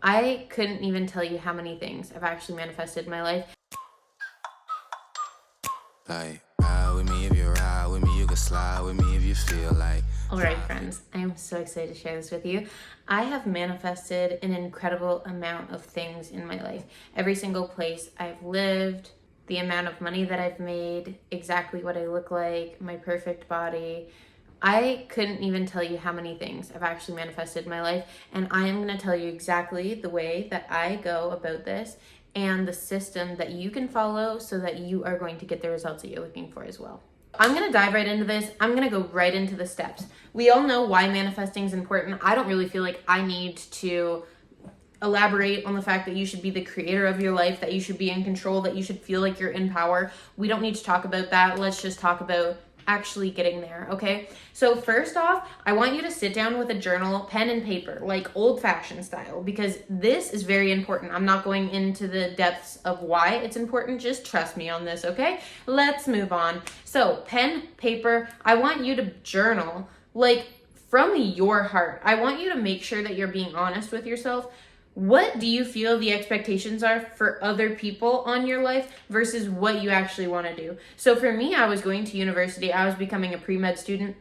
I couldn't even tell you how many things I've actually manifested in my life. Like, ride with me if you ride with me, you can slide with me if you feel like. All right, friends, I am so excited to share this with you. I have manifested an incredible amount of things in my life. Every single place I've lived, the amount of money that I've made, exactly what I look like, my perfect body. I couldn't even tell you how many things I've actually manifested in my life, and I am going to tell you exactly the way that I go about this and the system that you can follow so that you are going to get the results that you're looking for as well. I'm going to dive right into this. I'm going to go right into the steps. We all know why manifesting is important. I don't really feel like I need to elaborate on the fact that you should be the creator of your life, that you should be in control, that you should feel like you're in power. We don't need to talk about that. Let's just talk about actually getting there, okay? So first off, I want you to sit down with a journal, pen and paper, like old-fashioned style, because this is very important. I'm not going into the depths of why it's important. Just trust me on this, okay? Let's move on. So pen, paper, I want you to journal, like from your heart. I want you to make sure that you're being honest with yourself. What do you feel the expectations are for other people on your life versus what you actually want to do? So for me, I was going to university. I was becoming a pre-med student.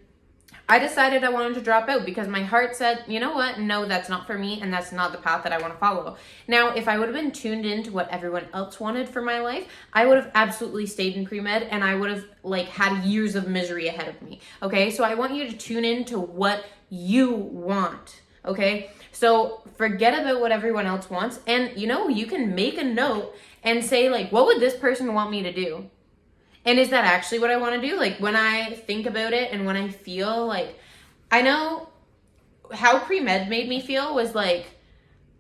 I decided I wanted to drop out because my heart said, you know what? No, that's not for me, and that's not the path that I want to follow. Now, if I would have been tuned into what everyone else wanted for my life, I would have absolutely stayed in pre-med, and I would have had years of misery ahead of me. Okay, so I want you to tune into what you want. Okay, so forget about what everyone else wants, and you can make a note and say, what would this person want me to do? And is that actually what I want to do? When I think about it and when I feel I know how pre-med made me feel was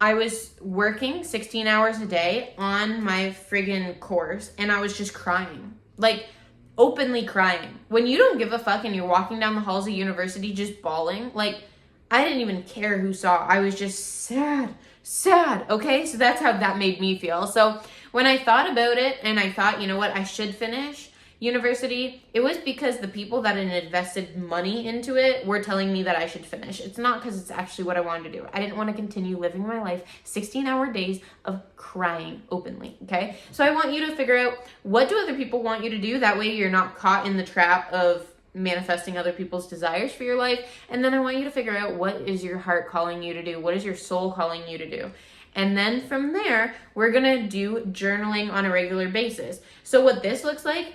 I was working 16 hours a day on my friggin' course, and I was just crying, openly crying. When you don't give a fuck and you're walking down the halls of university just bawling, I didn't even care who saw. I was just sad, okay? So that's how that made me feel. So when I thought about it and I thought, you know what, I should finish university, it was because the people that had invested money into it were telling me that I should finish. It's not because it's actually what I wanted to do. I didn't want to continue living my life 16-hour days of crying openly, okay? So I want you to figure out, what do other people want you to do? That way you're not caught in the trap of manifesting other people's desires for your life. And then I want you to figure out, what is your heart calling you to do? What is your soul calling you to do? And then from there, we're gonna do journaling on a regular basis. So what this looks like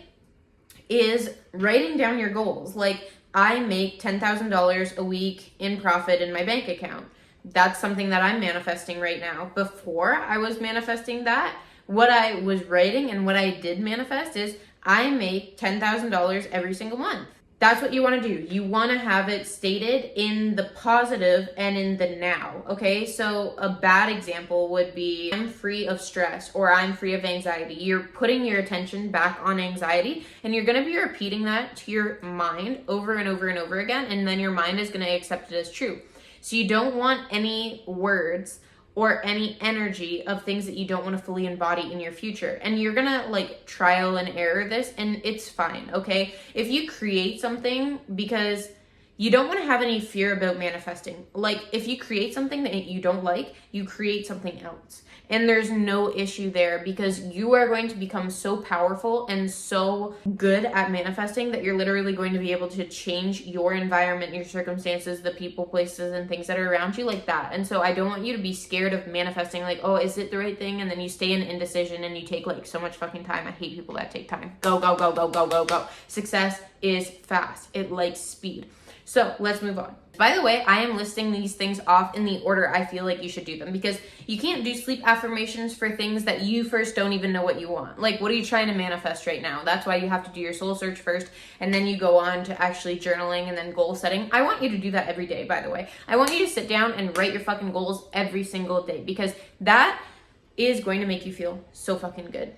is writing down your goals. I make $10,000 a week in profit in my bank account. That's something that I'm manifesting right now. Before I was manifesting that, what I was writing and what I did manifest is I make $10,000 every single month. That's what you want to do. You want to have it stated in the positive and in the now, okay? So a bad example would be, I'm free of stress or I'm free of anxiety. You're putting your attention back on anxiety, and you're going to be repeating that to your mind over and over and over again, and then your mind is going to accept it as true. So you don't want any words or any energy of things that you don't want to fully embody in your future. And you're gonna trial and error this, and it's fine, okay? If you create something, because you don't want to have any fear about manifesting. If you create something that you don't like, you create something else. And there's no issue there, because you are going to become so powerful and so good at manifesting that you're literally going to be able to change your environment, your circumstances, the people, places, and things that are around you like that. And so I don't want you to be scared of manifesting, oh, is it the right thing? And then you stay in indecision and you take so much fucking time. I hate people that take time. Go, go, go, go, go, go, go. Success is fast. It likes speed. So let's move on. By the way, I am listing these things off in the order I feel like you should do them, because you can't do sleep affirmations for things that you first don't even know what you want. What are you trying to manifest right now? That's why you have to do your soul search first, and then you go on to actually journaling and then goal setting. I want you to do that every day, by the way. I want you to sit down and write your fucking goals every single day, because that is going to make you feel so fucking good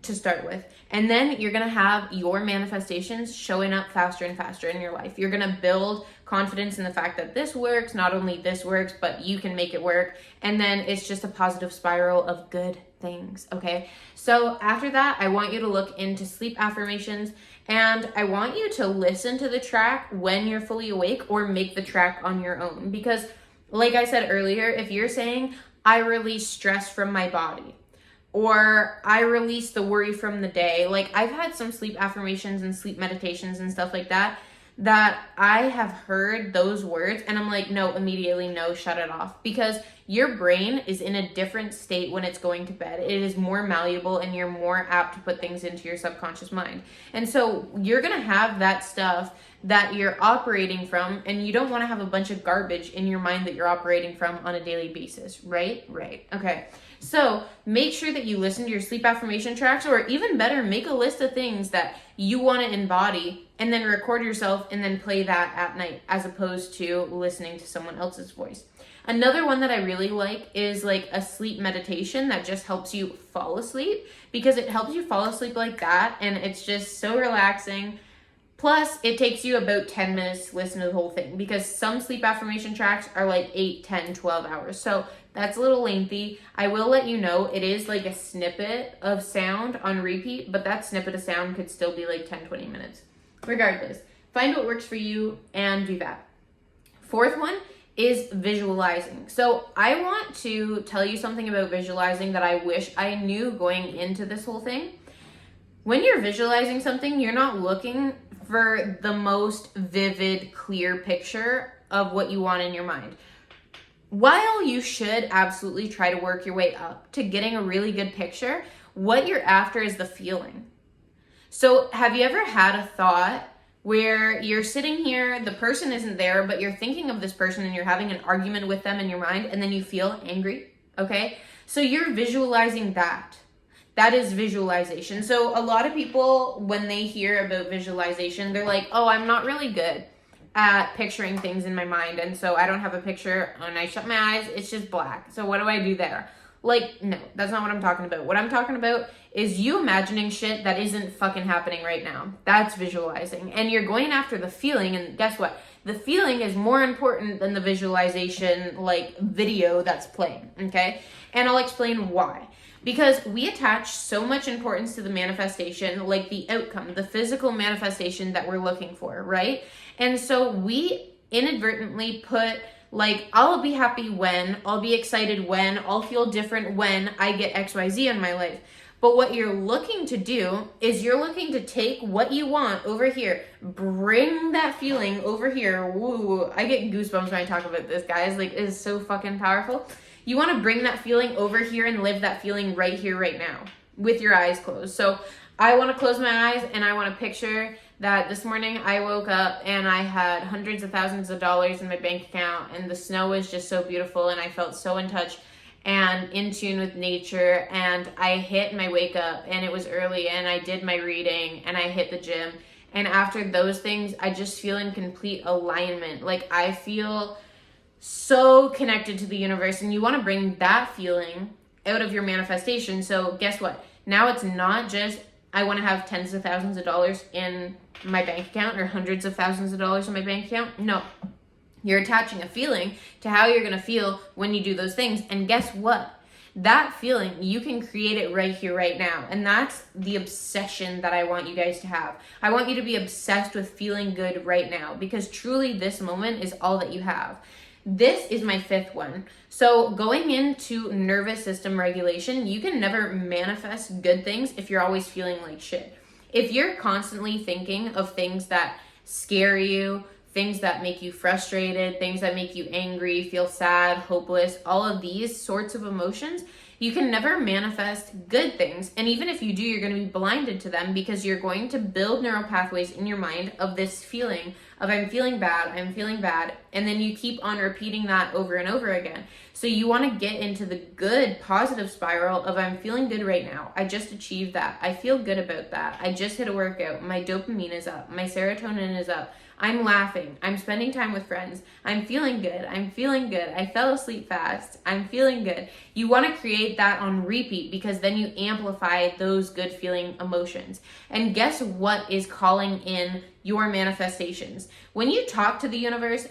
to start with. And then you're going to have your manifestations showing up faster and faster in your life. You're going to build confidence in the fact that this works, not only this works, but you can make it work. And then it's just a positive spiral of good things, okay? So after that, I want you to look into sleep affirmations, and I want you to listen to the track when you're fully awake, or make the track on your own. Because like I said earlier, if you're saying, I release stress from my body, or I release the worry from the day. Like, I've had some sleep affirmations and sleep meditations and stuff like that I have heard those words and I'm like, no, immediately, no, shut it off. Because your brain is in a different state when it's going to bed. It is more malleable and you're more apt to put things into your subconscious mind. And so you're going to have that stuff that you're operating from, and you don't want to have a bunch of garbage in your mind that you're operating from on a daily basis, right? Right. Okay. So make sure that you listen to your sleep affirmation tracks, or even better, make a list of things that you want to embody and then record yourself and then play that at night as opposed to listening to someone else's voice. Another one that I really like is like a sleep meditation that just helps you fall asleep, because it helps you fall asleep like that and it's just so relaxing. Plus, it takes you about 10 minutes to listen to the whole thing, because some sleep affirmation tracks are like 8, 10, 12 hours. So that's a little lengthy. I will let you know it is like a snippet of sound on repeat, but that snippet of sound could still be like 10, 20 minutes. Regardless, find what works for you and do that. Fourth one is visualizing. So I want to tell you something about visualizing that I wish I knew going into this whole thing. When you're visualizing something, you're not looking for the most vivid, clear picture of what you want in your mind. While you should absolutely try to work your way up to getting a really good picture, what you're after is the feeling. So have you ever had a thought where you're sitting here, the person isn't there, but you're thinking of this person and you're having an argument with them in your mind, and then you feel angry? Okay? So you're visualizing that. That is visualization. So a lot of people, when they hear about visualization, they're like, oh, I'm not really good at picturing things in my mind. And so I don't have a picture. When I shut my eyes, it's just black. So what do I do there? Like, no, that's not what I'm talking about. What I'm talking about is you imagining shit that isn't fucking happening right now. That's visualizing. And you're going after the feeling. And guess what? The feeling is more important than the visualization, like, video that's playing. Okay? And I'll explain why. Because we attach so much importance to the manifestation, like the outcome, the physical manifestation that we're looking for, right? And so we inadvertently put, like, I'll be happy when, I'll be excited when, I'll feel different when I get XYZ in my life. But what you're looking to do is you're looking to take what you want over here, bring that feeling over here. Woo, I get goosebumps when I talk about this, guys. Like, it is so fucking powerful. You want to bring that feeling over here and live that feeling right here, right now, with your eyes closed. So I want to close my eyes and I want to picture that this morning I woke up and I had hundreds of thousands of dollars in my bank account, and the snow was just so beautiful and I felt so in touch and in tune with nature, and I hit my wake up and it was early and I did my reading and I hit the gym. And after those things, I just feel in complete alignment. Like, I feel so connected to the universe, and you want to bring that feeling out of your manifestation. So guess what? Now it's not just I want to have tens of thousands of dollars in my bank account or hundreds of thousands of dollars in my bank account. No, you're attaching a feeling to how you're going to feel when you do those things. And guess what? That feeling, you can create it right here, right now. And that's the obsession that I want you guys to have. I want you to be obsessed with feeling good right now, because truly this moment is all that you have. This is my fifth one. So going into nervous system regulation, you can never manifest good things if you're always feeling like shit. If you're constantly thinking of things that scare you, things that make you frustrated, things that make you angry, feel sad, hopeless, all of these sorts of emotions, you can never manifest good things. And even if you do, you're going to be blinded to them, because you're going to build neural pathways in your mind of this feeling of I'm feeling bad, I'm feeling bad. And then you keep on repeating that over and over again. So you want to get into the good, positive spiral of I'm feeling good right now. I just achieved that. I feel good about that. I just hit a workout. My dopamine is up. My serotonin is up. I'm laughing. I'm spending time with friends. I'm feeling good. I'm feeling good. I fell asleep fast. I'm feeling good. You want to create that on repeat, because then you amplify those good feeling emotions. And guess what is calling in your manifestations? When you talk to the universe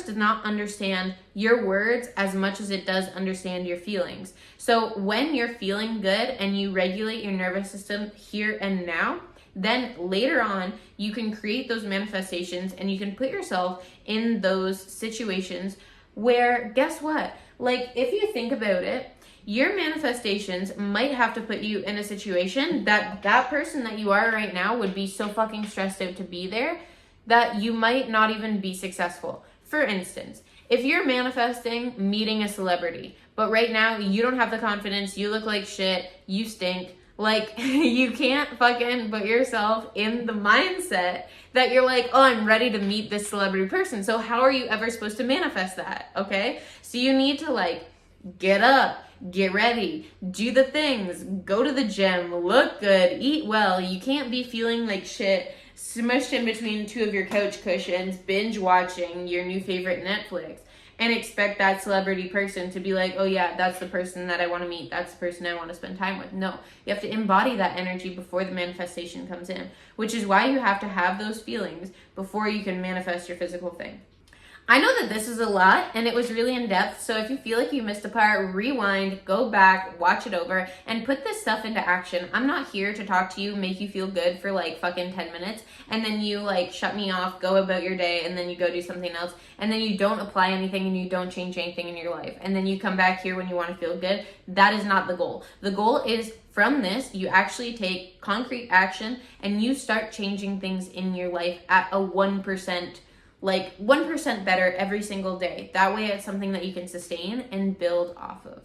does not understand your words as much as it does understand your feelings. So when you're feeling good and you regulate your nervous system here and now, then later on, you can create those manifestations and you can put yourself in those situations where, guess what? Like, if you think about it, your manifestations might have to put you in a situation that that person that you are right now would be so fucking stressed out to be there that you might not even be successful. For instance, if you're manifesting meeting a celebrity, but right now you don't have the confidence, you look like shit, you stink, like, you can't fucking put yourself in the mindset that you're like, oh, I'm ready to meet this celebrity person. So how are you ever supposed to manifest that? Okay? So you need to, like, get up, get ready, do the things, go to the gym, look good, eat well. You can't be feeling like shit, smushed in between two of your couch cushions, binge watching your new favorite Netflix, and expect that celebrity person to be like, oh yeah, that's the person that I want to meet, that's the person I want to spend time with. No, you have to embody that energy before the manifestation comes in, which is why you have to have those feelings before you can manifest your physical thing. I know that this is a lot and it was really in depth, so if you feel like you missed a part, rewind, go back, watch it over, and put this stuff into action. I'm not here to talk to you, make you feel good for like fucking 10 minutes, and then you like shut me off, go about your day, and then you go do something else, and then you don't apply anything and you don't change anything in your life, and then you come back here when you want to feel good. That is not the goal. The goal is from this, you actually take concrete action and you start changing things in your life at a 1%, like 1% better every single day. That way it's something that you can sustain and build off of.